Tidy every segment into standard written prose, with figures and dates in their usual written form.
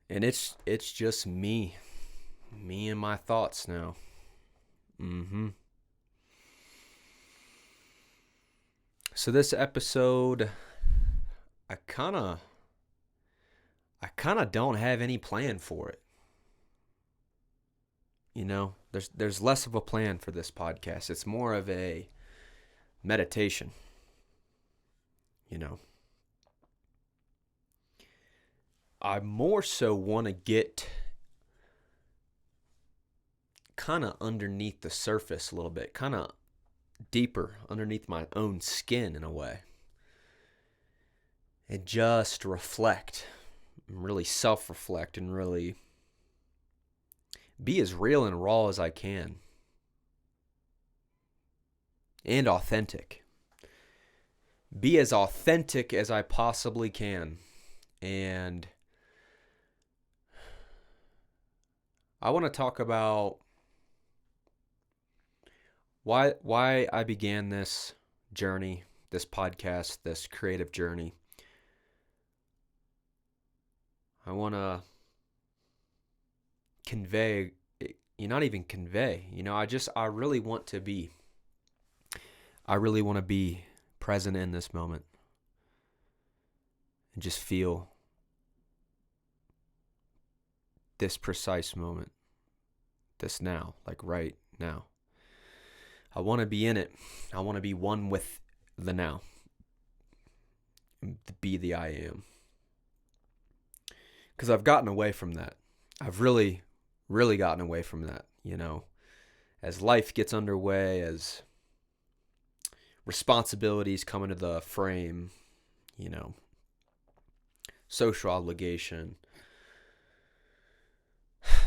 And it's just me and my thoughts now. So this episode, I kind of don't have any plan for it. There's less of a plan for this podcast. It's more of a meditation. I more so want to get kind of underneath the surface a little bit, kind of deeper underneath my own skin in a way, and just reflect, and really self-reflect, and really be as real and raw as I can, and authentic. Be as authentic as I possibly can. And I want to talk about why I began this journey, this podcast, this creative journey. I want to convey, not even convey, I really want to be present in this moment and just feel this precise moment, this now, like right now. I want to be in it. I want to be one with the now. Be the I am. Because I've gotten away from that. I've really, really gotten away from that, As life gets underway, as responsibilities come into the frame, social obligation.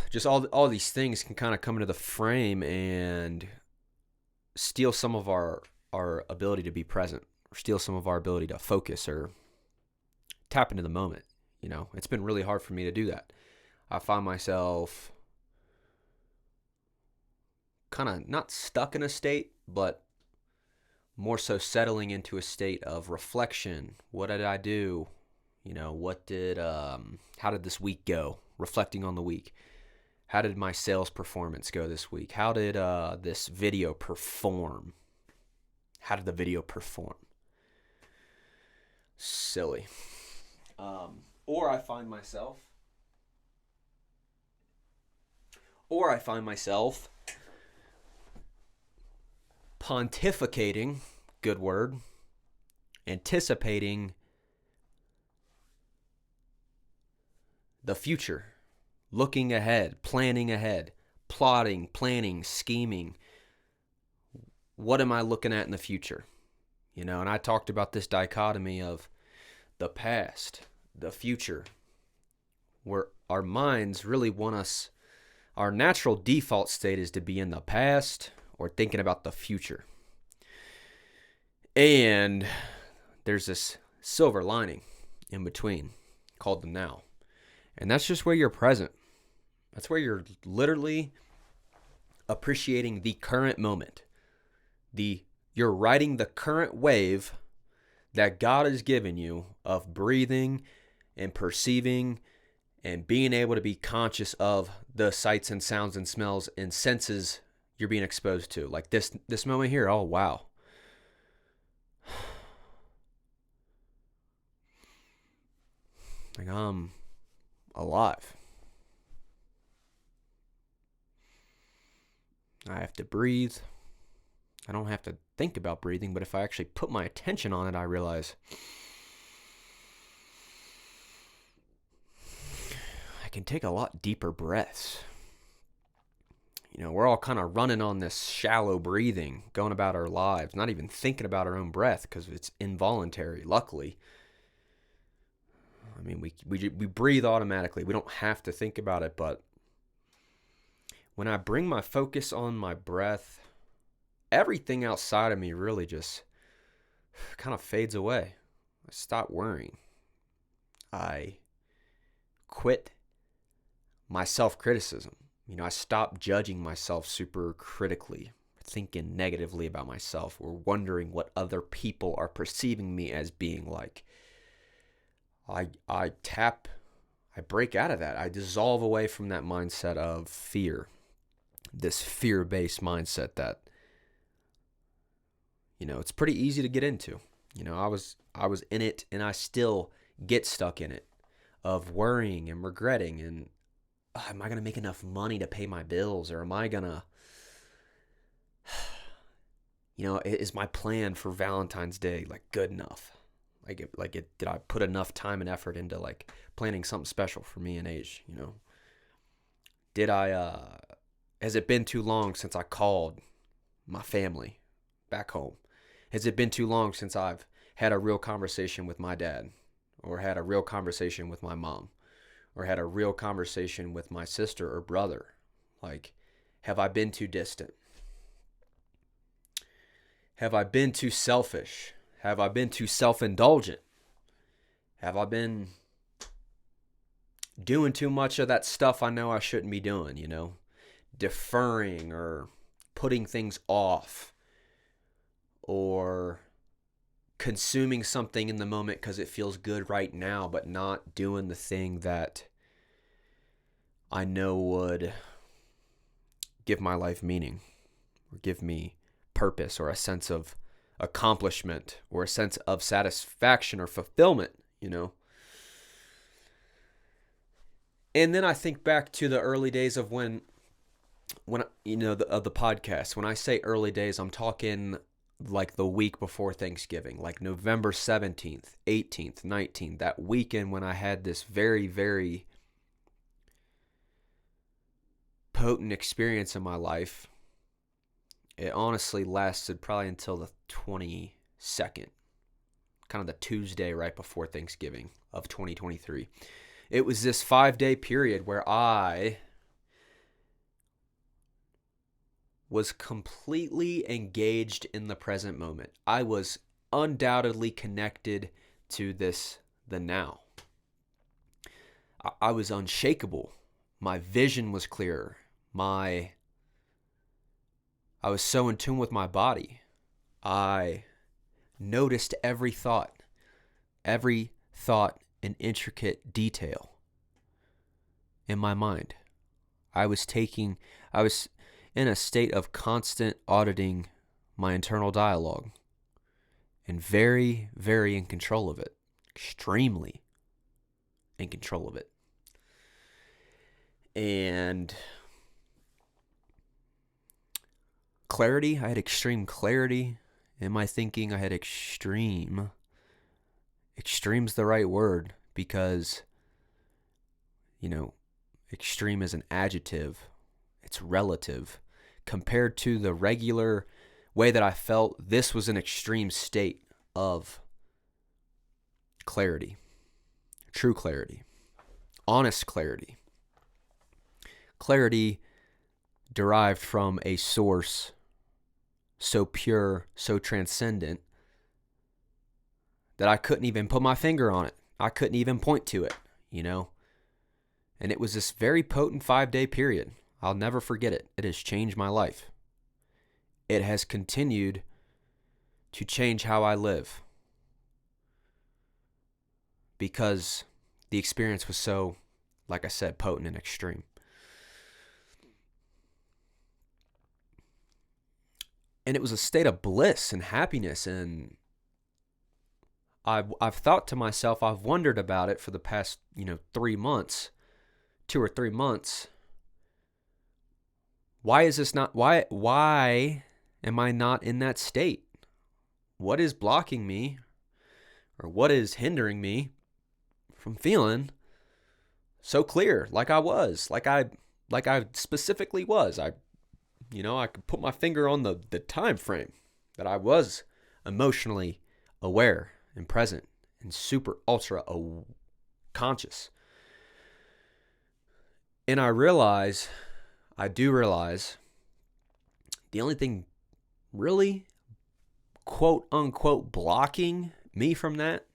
Just all these things can kind of come into the frame and steal some of our ability to be present, or steal some of our ability to focus or tap into the moment. It's been really hard for me to do that. I find myself kind of not stuck in a state, but more so settling into a state of reflection. What did I do? How did this week go? Reflecting on the week. How did my sales performance go this week? How did this video perform? How did the video perform? Silly. Or I find myself pontificating, good word, anticipating the future, looking ahead, planning ahead, plotting, planning, scheming. What am I looking at in the future? And I talked about this dichotomy of the past, the future, where our minds really want us, our natural default state is to be in the past or thinking about the future. And there's this silver lining in between called the now. And that's just where you're present. That's where you're literally appreciating the current moment. You're riding the current wave that God has given you of breathing and perceiving and being able to be conscious of the sights and sounds and smells and senses you're being exposed to. Like this moment here, oh wow. Like I'm alive. I have to breathe. I don't have to think about breathing, but if I actually put my attention on it, I realize I can take a lot deeper breaths. We're all kind of running on this shallow breathing, going about our lives, not even thinking about our own breath because it's involuntary, luckily. I mean, we breathe automatically. We don't have to think about it, but when I bring my focus on my breath, everything outside of me really just kind of fades away. I stop worrying. I quit my self-criticism. I stop judging myself super critically, thinking negatively about myself, or wondering what other people are perceiving me as being like. I I break out of that. I dissolve away from that mindset of fear, this fear-based mindset that, it's pretty easy to get into. I was in it, and I still get stuck in it, of worrying and regretting and, am I going to make enough money to pay my bills, or am I going to, is my plan for Valentine's Day good enough? Did I put enough time and effort into planning something special for me and Age? Did I, has it been too long since I called my family back home? Has it been too long since I've had a real conversation with my dad, or had a real conversation with my mom, or had a real conversation with my sister or brother? Have I been too distant? Have I been too selfish? Have I been too self-indulgent? Have I been doing too much of that stuff I know I shouldn't be doing, deferring or putting things off, or consuming something in the moment because it feels good right now, but not doing the thing that I know would give my life meaning, or give me purpose, or a sense of accomplishment, or a sense of satisfaction or fulfillment, And then I think back to the early days of when of the podcast. When I say early days, I'm talking the week before Thanksgiving, November 17th, 18th, 19th, that weekend when I had this very, very potent experience in my life. It honestly lasted probably until the 22nd, kind of the Tuesday right before Thanksgiving of 2023. It was this 5-day period where I was completely engaged in the present moment. I was undoubtedly connected to the now. I was unshakable. My vision was clearer. I was so in tune with my body. I noticed every thought in intricate detail in my mind. I was in a state of constant auditing my internal dialogue, and very, very in control of it. Extremely in control of it. And clarity, I had extreme clarity in my thinking. I had extreme's the right word, because, extreme is an adjective. It's relative. Compared to the regular way that I felt, this was an extreme state of clarity. True clarity. Honest clarity. Clarity derived from a source so pure, so transcendent, that I couldn't even put my finger on it. I couldn't even point to it, And it was this very potent 5-day period. I'll never forget it. It has changed my life. It has continued to change how I live, because the experience was so, like I said, potent and extreme. And it was a state of bliss and happiness, and I've thought to myself, I've wondered about it for the past, 3 months, 2 or 3 months. Why am I not in that state? What is blocking me, or what is hindering me from feeling so clear like I was, like I specifically was? I could put my finger on the time frame that I was emotionally aware and present and super ultra conscious. And I do realize the only thing really, quote unquote, blocking me from that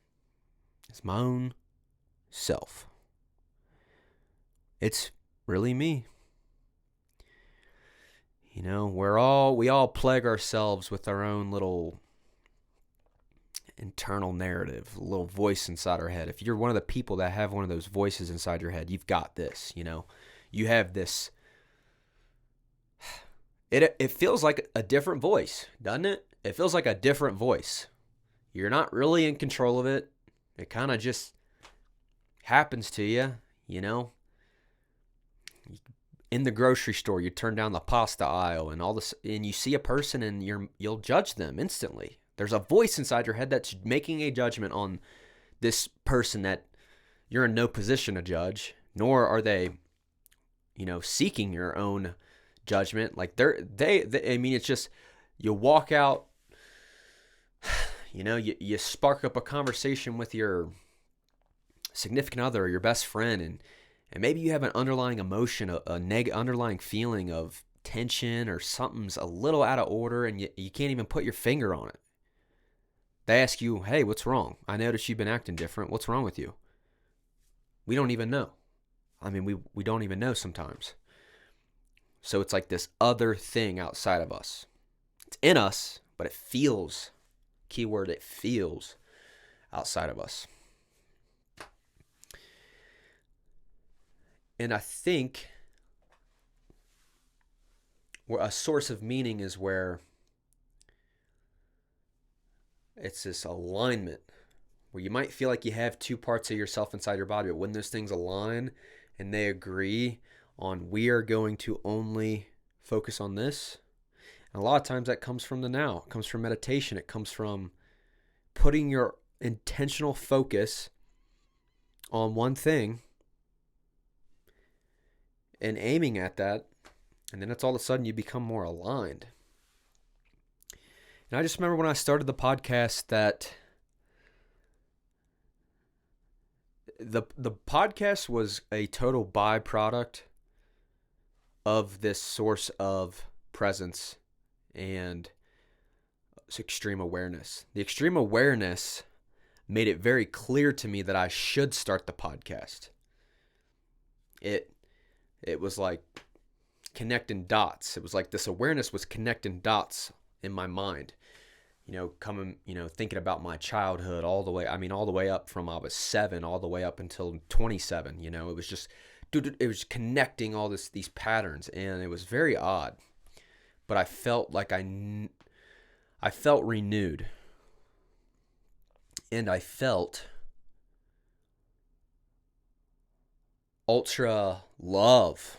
is my own self. It's really me. We all plague ourselves with our own little internal narrative, a little voice inside our head. If you're one of the people that have one of those voices inside your head, you've got this, You have this. It feels like a different voice, doesn't it? It feels like a different voice. You're not really in control of it. It kind of just happens to you, In the grocery store, you turn down the pasta aisle and all this, and you see a person and you'll judge them instantly. There's a voice inside your head that's making a judgment on this person that you're in no position to judge, nor are they, seeking your own judgment. Like it's just, you walk out, you spark up a conversation with your significant other or your best friend, and maybe you have an underlying emotion, underlying feeling of tension, or something's a little out of order, and you can't even put your finger on it. They ask you, hey, what's wrong? I noticed you've been acting different. What's wrong with you? We don't even know. We don't even know sometimes. So it's like this other thing outside of us. It's in us, but it feels, keyword, it feels outside of us. And I think a source of meaning is where it's this alignment, where you might feel like you have two parts of yourself inside your body, but when those things align and they agree on, we are going to only focus on this. And a lot of times that comes from the now. It comes from meditation. It comes from putting your intentional focus on one thing and aiming at that. And then it's all of a sudden you become more aligned. And I just remember when I started the podcast that the podcast was a total byproduct of this source of presence and extreme awareness. The extreme awareness made it very clear to me that I should start the podcast. It was like connecting dots. It was like this awareness was connecting dots in my mind. Thinking about my childhood all the way up from I was 7 all the way up until 27. It was just, it was connecting all these patterns, and it was very odd. But I felt like I felt renewed, and I felt ultra love.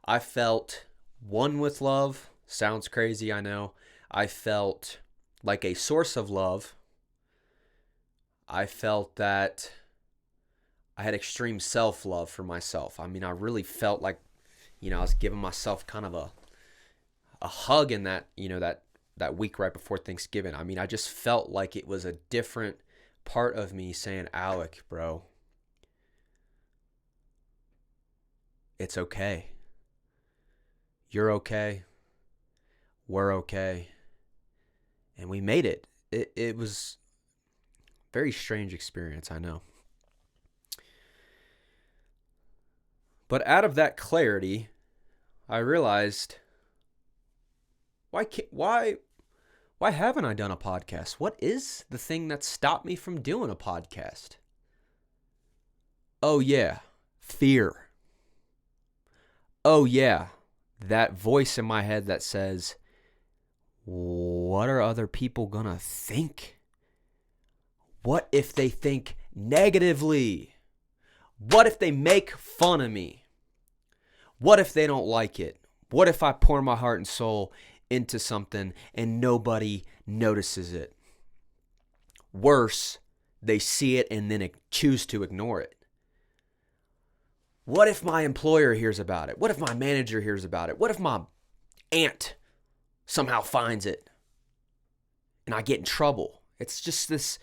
I felt one with love. Sounds crazy, I know. I felt like a source of love. I felt that I had extreme self-love for myself. I really felt like, I was giving myself kind of a hug in that, that week right before Thanksgiving. I just felt like it was a different part of me saying, Alec, bro, it's okay. You're okay. We're okay. And we made it. It was a very strange experience, I know. But out of that clarity, I realized, why haven't I done a podcast? What is the thing that stopped me from doing a podcast? Oh yeah, fear. Oh yeah, that voice in my head that says, what are other people gonna think? What if they think negatively? What if they make fun of me? What if they don't like it? What if I pour my heart and soul into something and nobody notices it? Worse, they see it and then choose to ignore it. What if my employer hears about it? What if my manager hears about it? What if my aunt somehow finds it and I get in trouble? It's just this,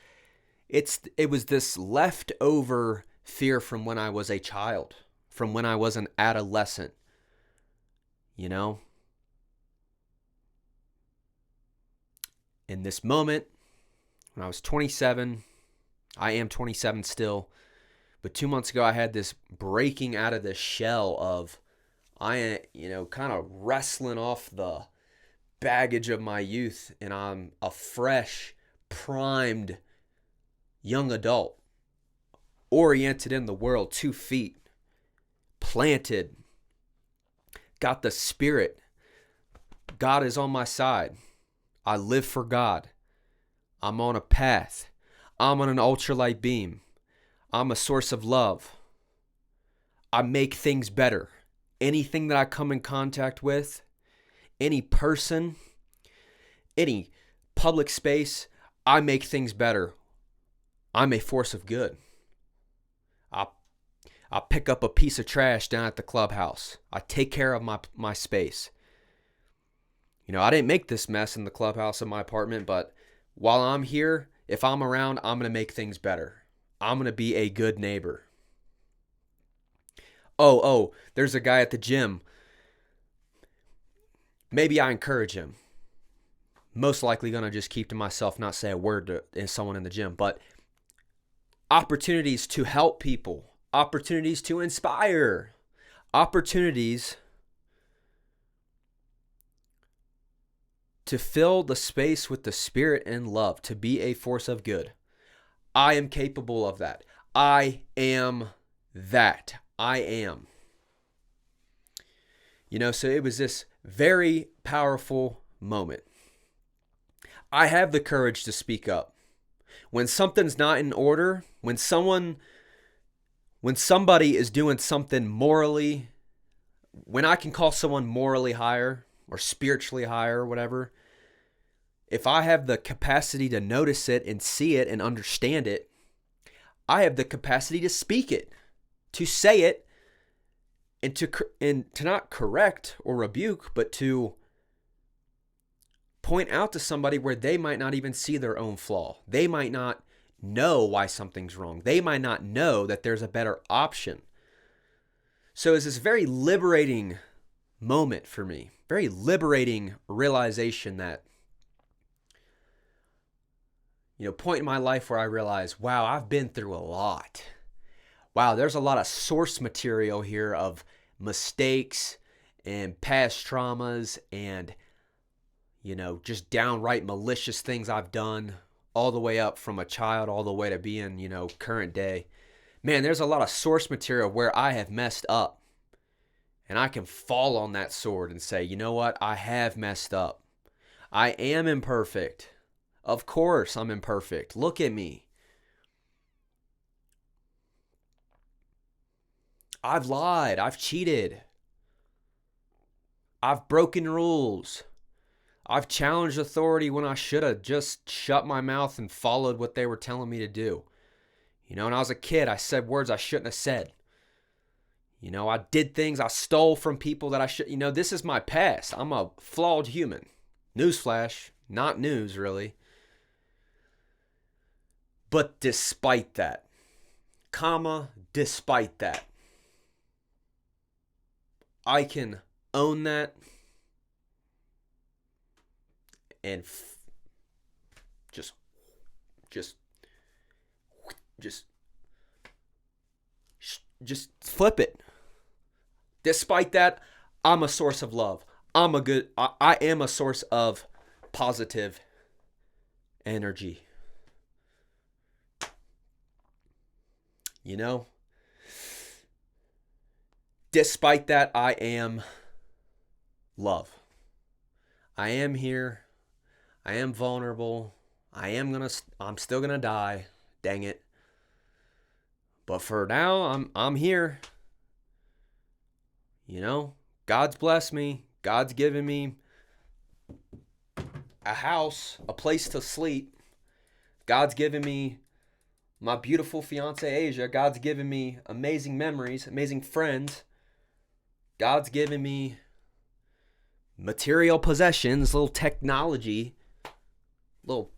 it was this leftover fear from when I was a child, from when I was an adolescent, In this moment, when I was 27, I am 27 still, but 2 months ago I had this breaking out of this shell of, kind of wrestling off the baggage of my youth, and I'm a fresh, primed young adult, oriented in the world, 2 feet, planted, got the Spirit. God is on my side. I live for God. I'm on a path. I'm on an ultralight beam. I'm a source of love. I make things better. Anything that I come in contact with, any person, any public space, I make things better. I'm a force of good. I pick up a piece of trash down at the clubhouse. I take care of my space. I didn't make this mess in the clubhouse of my apartment, but while I'm here, if I'm around, I'm going to make things better. I'm going to be a good neighbor. Oh, there's a guy at the gym. Maybe I encourage him. Most likely going to just keep to myself, not say a word to someone in the gym, but opportunities to help people, opportunities to inspire, opportunities to fill the space with the Spirit and love, to be a force of good. I am capable of that. I am that. I am. So it was this very powerful moment. I have the courage to speak up. When something's not in order, when somebody is doing something morally, when I can call someone morally higher or spiritually higher or whatever, if I have the capacity to notice it and see it and understand it, I have the capacity to speak it, to say it, and to not correct or rebuke, but to point out to somebody where they might not even see their own flaw. They might not know why something's wrong. They might not know that there's a better option. So it's this very liberating moment for me, very liberating realization that, point in my life where I realized, wow, I've been through a lot. Wow, there's a lot of source material here of mistakes and past traumas and, just downright malicious things I've done, all the way up from a child all the way to being, current day. Man, there's a lot of source material where I have messed up. And I can fall on that sword and say, you know what? I have messed up. I am imperfect. Of course I'm imperfect. Look at me. I've lied. I've cheated. I've broken rules. I've challenged authority when I should have just shut my mouth and followed what they were telling me to do. When I was a kid, I said words I shouldn't have said. I did things, I stole from people that I should, this is my past. I'm a flawed human. Newsflash, not news really. But despite that, despite that, I can own that and just flip it. Despite that, I'm a source of love. I am a source of positive energy. Despite that, I am love. I am here. I am vulnerable. I'm still gonna die. Dang it. But for now, I'm here. God's blessed me. God's given me a house, a place to sleep. God's given me my beautiful fiance Asia. God's given me amazing memories, amazing friends. God's given me material possessions, little technology, little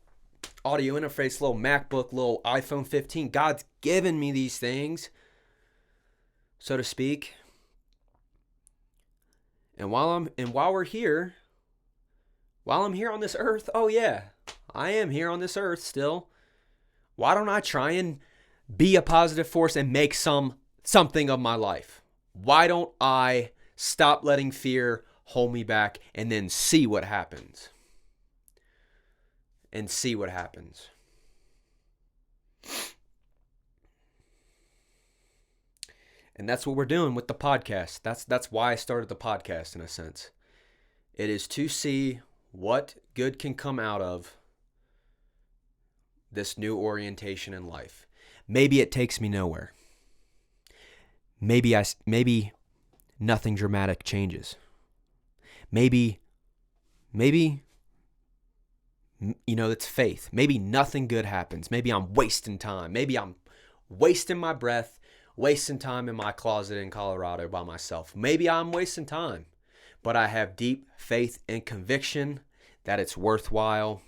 audio interface, little MacBook, little iPhone 15. God's given me these things, so to speak. And while I'm here on this earth, oh yeah, I am here on this earth still. Why don't I try and be a positive force and make something of my life? Why don't I stop letting fear hold me back, and then see what happens. And see what happens. And that's what we're doing with the podcast. That's why I started the podcast, in a sense. It is to see what good can come out of this new orientation in life. Maybe it takes me nowhere. Maybe nothing dramatic changes. Maybe it's faith. Maybe nothing good happens. Maybe I'm wasting time. Maybe I'm wasting my breath, wasting time in my closet in Colorado by myself. Maybe I'm wasting time, but I have deep faith and conviction that it's worthwhile,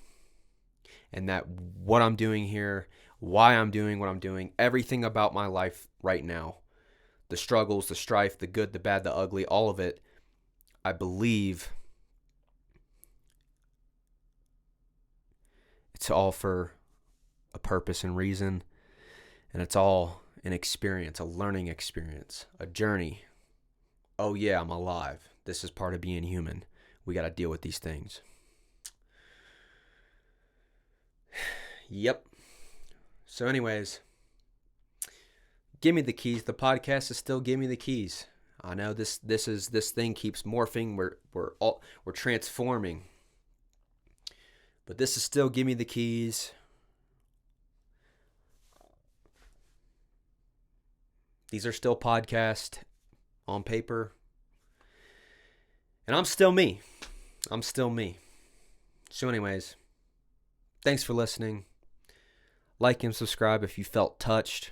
and that what I'm doing here, why I'm doing what I'm doing, everything about my life right now, the struggles, the strife, the good, the bad, the ugly, all of it, I believe it's all for a purpose and reason, and it's all an experience, a learning experience, a journey. Oh yeah, I'm alive. This is part of being human. We got to deal with these things. Yep. So anyways, give me the keys. The podcast is still Give Me the Keys. I know this thing keeps morphing. We're transforming. But this is still Give Me the Keys. These are still podcasts on paper. And I'm still me. I'm still me. So anyways, thanks for listening. Like and subscribe if you felt touched.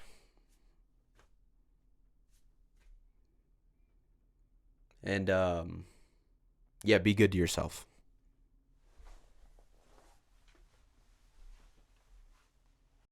And yeah, be good to yourself.